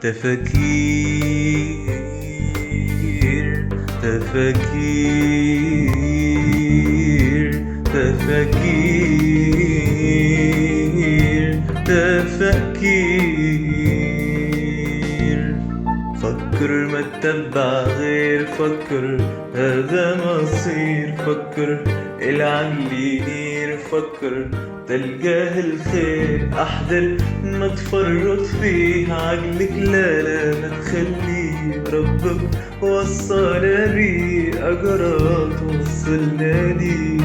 تفكير تفكير تفكير تفكير. فكر ما تتبع غير، فكر هذا مصير، فكر العقل ينير، فكر تلقاه الخير. احذر ما تفرط فيه عقلك، لا لا ما تخليه. ربك وصلنا بيه، أقرأ توصلنا ليه.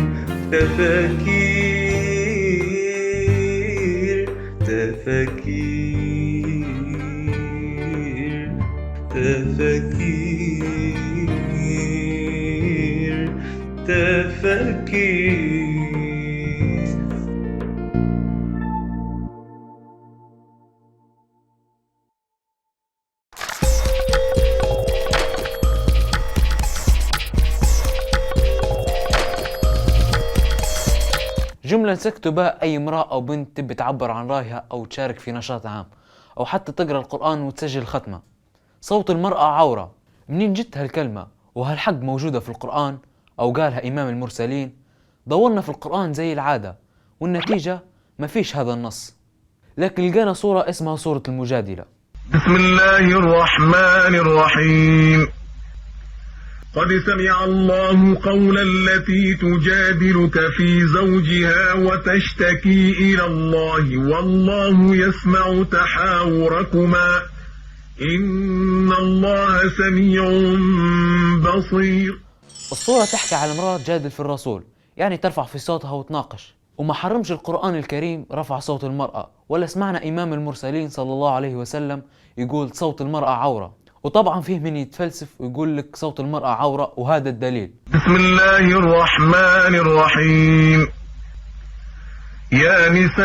تفكير تفكير تفكير تفكير. جملة تكتبها أي امرأة أو بنت تبي تعبر عن رأيها أو تشارك في نشاط عام أو حتى تقرأ القرآن وتسجل ختمة. صوت المرأة عورة. منين جت هالكلمة؟ وهالحق موجودة في القرآن أو قالها إمام المرسلين؟ دورنا في القرآن زي العادة والنتيجة ما فيش هذا النص، لكن لقينا صورة اسمها صورة المجادلة. بسم الله الرحمن الرحيم. قد سمع الله قول التي تجادلك في زوجها وتشتكي إلى الله والله يسمع تحاوركما إن الله سميع بصير. الصورة تحكي على امرأة تجادل في الرسول، يعني ترفع في صوتها وتناقش، وما حرمش القرآن الكريم رفع صوت المرأة، ولا سمعنا إمام المرسلين صلى الله عليه وسلم يقول صوت المرأة عورة. وطبعا فيه من يتفلسف ويقول لك صوت المرأة عورة وهذا الدليل. بسم الله الرحمن الرحيم. يا نساء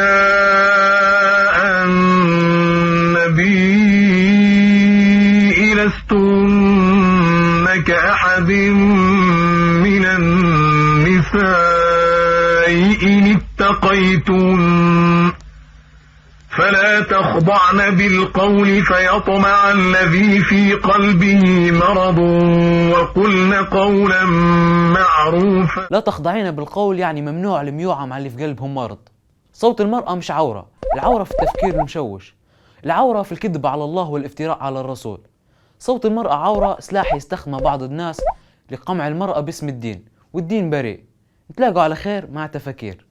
النبي لستن كأحد من النساء إن اتقيتن فلا تخضعن بالقول فيطمع الذي في قلبه مرض وقلن قولا معروفا. لا تخضعين بالقول يعني ممنوع الميوعة مع اللي في قلبهم مرض. صوت المرأة مش عورة، العورة في التفكير المشوش، العورة في الكذب على الله والافتراء على الرسول. صوت المرأة عورة سلاح يستخدمه بعض الناس لقمع المرأة باسم الدين، والدين بريء. نتلاقوا على خير مع تفكير.